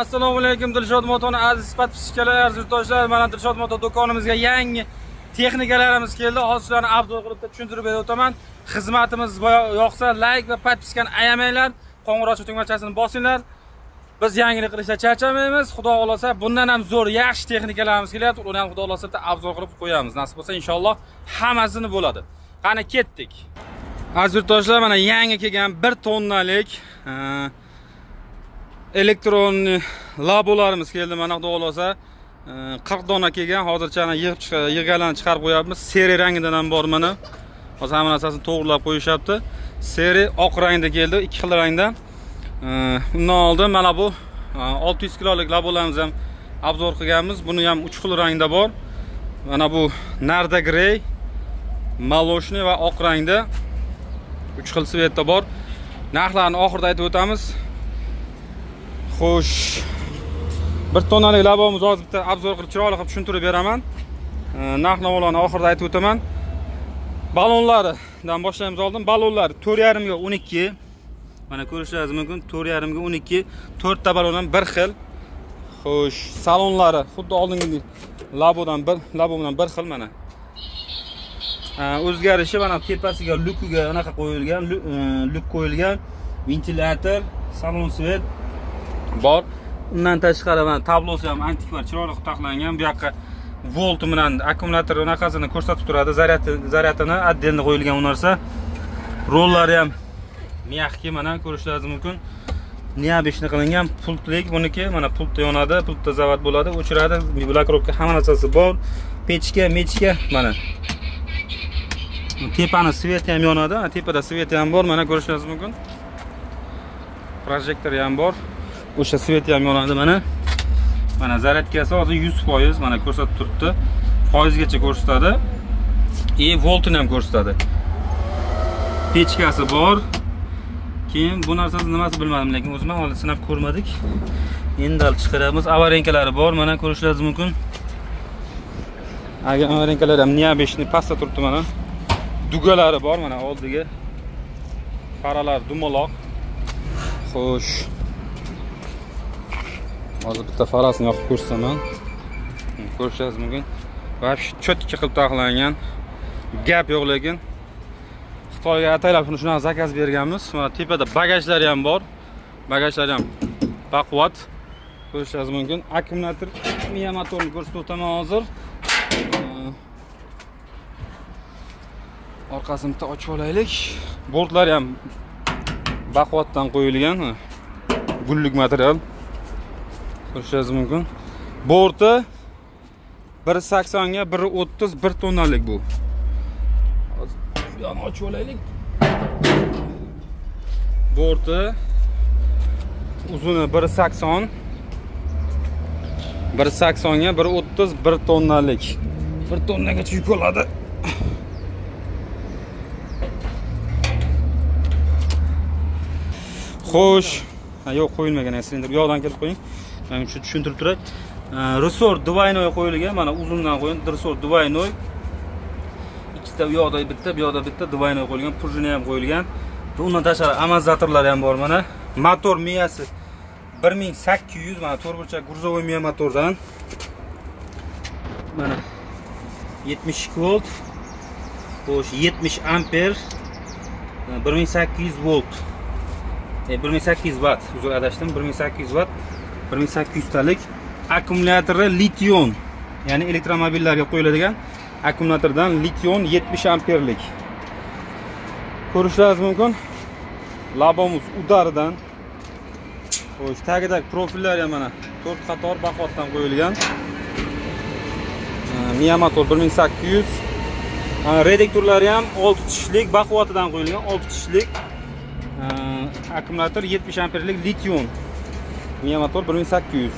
Assalomu alaykum Dilshod Moto'ning aziz podpischikalar, yurtdoshlar. Mana Dilshod Moto do'konimizga yangi texnikalarimiz keldi. Hozir sizlarni obzor qilib tushuntirib beraman. Xizmatimiz yoqsa like va podpiskani ayamanglar. Qo'ng'iroqcha tugmachasini bosinglar. Biz yangilik qilishda charchamaymiz. Xudo xolasa bundan ham zo'r, yaxshi texnikalarimiz kelyapti. Uni ham xudo xolasa obzor qilib qo'yamiz. Nasib bo'lsa inshaalloh hammasini bo'ladi. Qani ketdik. Aziz yurtdoshlar, mana yangi kelgan 1 tonnalik elektron labolarimiz keldi. Mana xudo xolasa 40 dona kelgan. Hozircha yig'galarni chiqarib qo'yapmiz. Seri rangidan ham bor mana. Hozir hamma narsasini to'g'rilab qo'yishyapti. Seri oq rangda keldi, 2 xil rangda. Undan oldin mana bu 600 kilolik labolarimiz ham obzor qilganmiz. Buni ham 3 xil rangda bor. Mana bu narda grey, maloshniy va oq rangda 3 xil svetda bor. Narxlarni oxirida aytib o'tamiz. Xo'sh, 1 tonnalik labomiz hozir bitta obzor qilib chiroyli qilib tushuntirib beraman. Narx-navolarni oxirida aytib o'taman. Balonlaridan boshlaymiz oldin. Balonlar 4,5 ga 12. Mana ko'rishingiz mumkin, 4,5 ga 12. 4 ta balon ham bir xil. Xo'sh, salonlari xuddi oldingi labodan bir xil mana. O'zgarishi mana tepasiga lukiga anaqa qo'yilgan, luk qo'yilgan, ventilyator, salon svet bor. Undan tashqari mana tablosi ham antikvar chiroyli qilib taxlangan. Bu yoqqa volt bilan akkumulyator anaqasini ko'rsatib turadi. Zaryatini отдельно qo'yilgan u narsa. Rollari ham miyaqki mana ko'rishingiz mumkin. Niabishni qilingan pultlik buniki. Mana pultda yonadi, pultda zavod bo'ladi, o'chiradi. Blokrovka hamma narsasi bor. Pechka, mechka mana. Tepani sveti ham yonadi. Tepada sveti ham bor, mana ko'rishingiz mumkin. Projektor ham bor. O'sha sveti ham yonadi mana. Mana zaryadkasi hozir 100%, mana ko'rsatib turibdi. Foizgacha ko'rsatadi. Voltini ham ko'rsatadi. Pechkasi bor. Keyin bu narsani nimasi bilmadim, lekin o'zim ham sinab ko'rmadik. Endi chiqaramiz. Avarenkalari bor, mana ko'rishingiz mumkin. Avarenkalar ham niabishni pastda turibdi mana. Dugalari bor mana oldiga. Faralar dumaloq. Xo'sh. Hozir bitta farasini yoqib ko'rsaman. Ko'rishingiz mumkin. Vobshe cho'tki qilib taxlangan. Gap yo'q lekin. Xitoyga ataylab shunaqa zakaz berganmiz. Mana tepada bagajlari ham bor. Bagajlari ham baquvvat. Ko'rishingiz mumkin. Akkumulyator miya motorni ko'rsatib o'taman hozir. Orqasini bitta ochib olaylik. Boltlar ham baquvvatdan qo'yilgan. Gullik material. Ko'rishingiz mumkin. Borti 1.80 ga 1.30 1 tonnalik bu. Hozir yana ochib olaylik. Borti uzuni 1.80 ga 1.30 1 tonnalik. 1 tonnagacha yuk oladi. Xo'sh, yo'q qo'yilmagan silindr. Bu yoqdan kelib qo'ying. Men shu tushuntirib turay. Resor двойной qo'yilgan. Mana uzundan qo'ying. Resor двойной. Ikkita bu yoqda bitta, bu yoqda bitta двойной qo'yilgan. Prujina ham qo'yilgan. Undan tashqari amortizatorlar ham bor mana. Motor miyasi 1800, mana 4 burchak gruzovoy miya motordan. Mana 72 volt. Xo'sh, 70 amper. 1800 volt. 1800 watt. Uzr adashdim. 1800 watt. 1800 talik akkumulyatori lition, ya'ni elektromobillarga qo'yiladigan akkumulyatordan lition 70 amperlik. Ko'rishingiz mumkin. Labomiz udaridan. Xo'sh, tagidagi profillar ham mana 4 qator baquvvatdan qo'yilgan. Miya motor 1800. Reduktorlari ham 6 tishlik baquvvatidan qo'yilgan, 6 tishlik. Akkumulyator 70 amperlik lition. Miya motor 1800.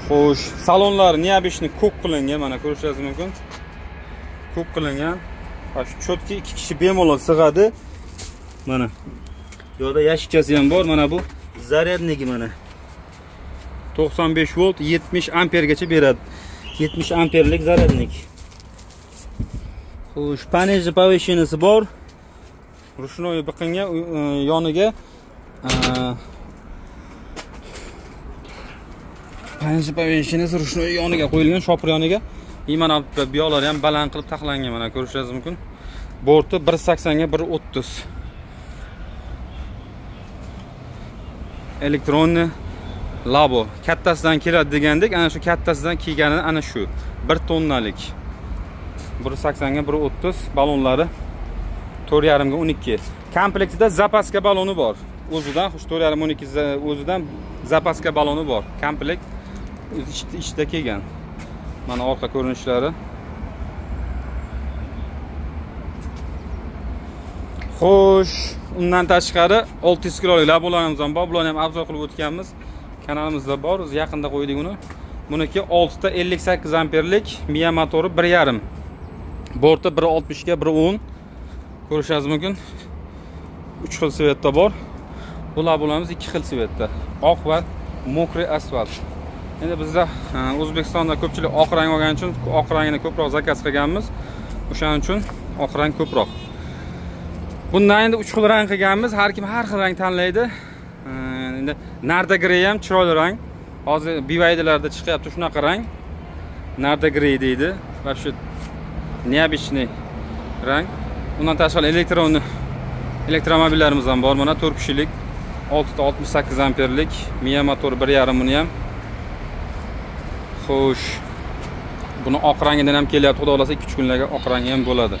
Xo'sh, salonlari niabishni ko'p qilingan, mana ko'rishingiz mumkin. Ko'p qilingan. Shu cho'tki 2 kishi bemalol sig'adi. Mana. Bu yerda yashikchasi ham bor, mana bu zaryadniki mana. 95 volt 70 ampergacha beradi. 70 amperlik zaryadnik. Xo'sh, panelni повышенияsi bor. Rushnoy biqinga, yoniga Birinchi повешение ruchnoy yoniga qo'yilgan, shopir yoniga. Mana bu yoqlar ham baland qilib taxlangan, mana ko'rishingiz mumkin. Borti 180 ga 130. Elektronni labo kattasidan keladi degandek, ana shu kattasidan kelgani ana shu 1 tonnalik. 180 ga 130 balonlari 4,5 ga 12. Komplektida zapaska baloni bor. O'zidan 4,5 12 o'zidan zapaska baloni bor. Komplekt ichida kelgan. Mana orqa ko'rinishlari. Xo'sh, undan tashqari 600 kilolik labolarimiz ham bor. Bularni ham obzor qilib o'tganmiz. Kanalimizda bor. Biz yaqinda qo'ydik uni. Buniki 6 ta 58 amperlik Miya motori 1,5. Borti 1.60 ga 1.10. Ko'rishingiz mumkin. 3 xil svetda bor. Bu labolarimiz 2 xil svetda. Oq va mokri asfalt. Endi bizda O'zbekistonda ko'pchilik oq rang olgani uchun oq rangini ko'proq zakaz qilganmiz. O'shaning uchun oq rang ko'proq. Bundan endi 3 xil rang qilganmiz. Har kim har xil rang tanlaydi. Endi narda grey ham chiroyli rang. Hozir BYDlarda chiqyapti shunaqa rang. Narda grey deydi. Вообще необычный rang. Undan tashqari elektromobillarimiz ham bor. Mana 4 kishilik 6 ta 68 amperlik Miya motori 1,5 buni ham. Xo'sh. Buni oq rangidan ham kelyapti. Xudo xolasa 2-3 kunlarga oq rangi ham bo'ladi.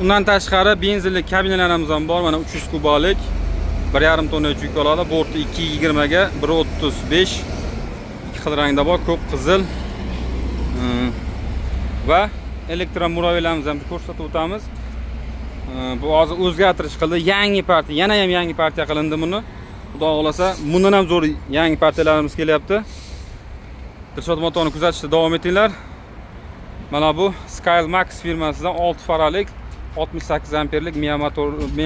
Undan tashqari benzinli kabinalarimiz ham bor. Mana 300 kubalik 1,5 tonna yuk oladi. Borti 220 ga 135. Ikki xil rangda bor, ko'k qizil. Va elektromurovilarimizni ham ko'rsatib o'tamiz. Bu hozir o'zgartirish qildi. Yangi partiya, yana ham yangi partiya qilindi buni. Xudo xolasa, bundan ham zo'r yangi partiyalarimiz kelyapti. Dilshod motorni kuzatishda davom etinglar. Mana bu Skyle Max firmasidan 6 faralik 68 amperlik Miya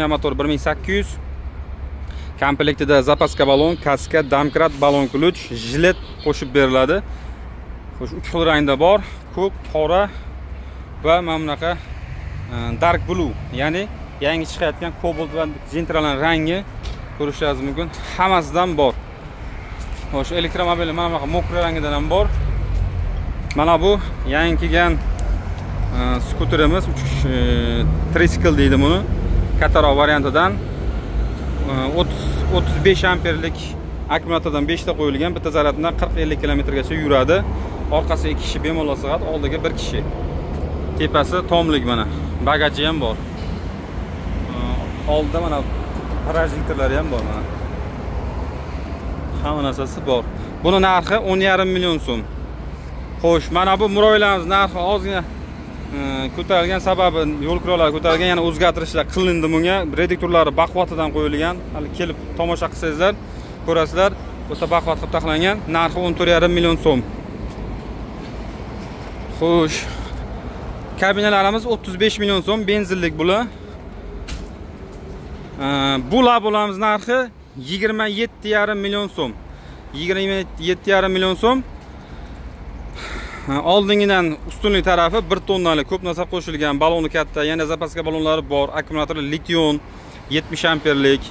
motor 1800. Komplektida zapaska balon, kaska, domkrat, balon ключ, jilet qo'shib beriladi. Xo'sh, 3 xil rangda bor. Ko'k, qora va mana bunaqa dark blue, ya'ni yangi chiqayotgan kobalt va jentralan rangi ko'rishingiz mumkin. Hammasidan bor. Xo'sh, elektromobil mana bunaqa mokri rangidan ham bor. Mana bu yangi kelgan skuterimiz, tricycle deydi buni. Kattaroq variantidan 35 amperlik akkumulyatordan 5 ta qo'yilgan, bitta zaryaddan 40-50 kilometrgacha yuradi. Orqasiga 2 kishi bemalol sig'adi, oldiga 1 kishi. Tepasi tomlik mana. Bagaji ham bor. Oldida mana parajniklarlari ham bor mana. Hamma narsasi bor. Buni narxi 10,5 million so'm. Xo'sh, mana bu muroylarimiz narxi ozgina ko'tarilgan, sababi yo'l qurollari ko'tarilgan, yana o'zgartirishlar qilindi bunga. Reduktorlari baquvvatidan qo'yilgan. Hali kelib tomosha qilsangizlar, ko'rasizlar, o'ta baquvvat qilib taxlangan. Narxi 14,5 million so'm. Xo'sh, kabinalarimiz 35 million so'm, benzinlik bular. Bu labolarimiz narxi 27,5 million so'm. 27,5 million so'm. Oldingidan ustunlik tarafi 1 tonnalik ko'p narsa qo'shilgan, baloni katta, yana zapaska balonlari bor, akkumulyatori lition 70 amperlik.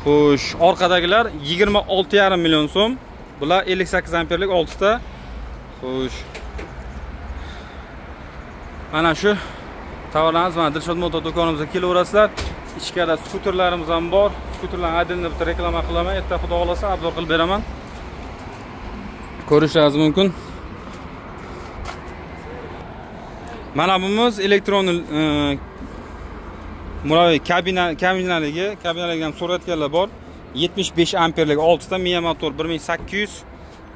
Xo'sh, orqadagilar 26,5 million so'm. Bular 58 amperlik 6 ta. Xo'sh. Mana shu tovarlarimiz mana Dilshod motor do'konimizga kelaverasizlar. Ichkarida skuterlarimiz ham bor. Skuterlarni adinni bitta reklama qilaman. Erta xudo xolasa obzor qilib beraman. Ko'rishingiz mumkin. Mana bumuz elektron muroviy kabinalarga ham so'ratganlar bor. 75 amperlik 6 ta Miya motor 1800.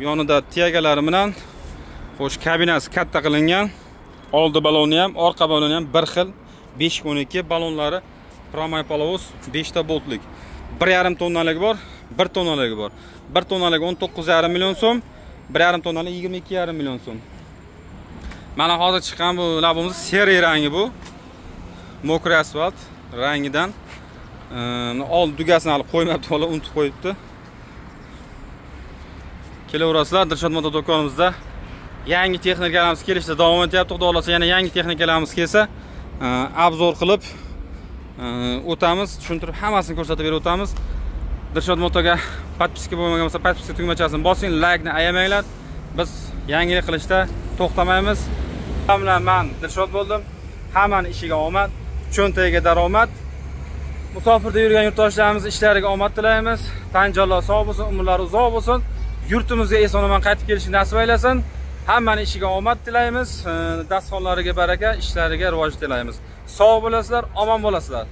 Yonida tiyagalari bilan. Xo'sh, kabinasi katta qilingan. Oldi baloni ham, orqa baloni ham bir xil 512 balonlari Promay Palovos 5 ta boltlik. 1,5 tonnalik bor, 1 tonnaligi bor. 1 tonnalik 19,5 million so'm, 1,5 tonnalik 22,5 million so'm. Mana hozir chiqqan bu labimiz seri rangi bu. Mokri asfalt rangidan. Old dugasini olib qo'ymabdi, hali unutib qo'yibdi. Kelaverasizlar, Dilshod motor do'konimizda yangi texnikalarimiz kelishda davom etyapti. Xudo xolasa yana yangi texnikalarimiz kelsa, obzor qilib o'tamiz, tushuntirib hammasini ko'rsatib berib o'tamiz. Dilshod Motoga podpiska bo'lmagan bo'lsa, podpiska tugmachasini bosing, like-ni ayamanglar. Biz yangilik qilishda to'xtamaymiz. Hamma men Dilshod bo'ldim. Hammaning ishiga omad, cho'ntagiga daromad. Musofirda yurgan yurtdoshlarimiz ishlariga omad tilaymiz. Tan jonlar sog' bo'lsin, umrlari uzoq bo'lsin. Yurtimizga eson-omon qaytib kelishni nasib aylasin. Hammaning ishiga omad tilaymiz. Dasturlariga baraka, ishlariga rivoj tilaymiz. Sog' bo'lasizlar, omon bo'lasizlar.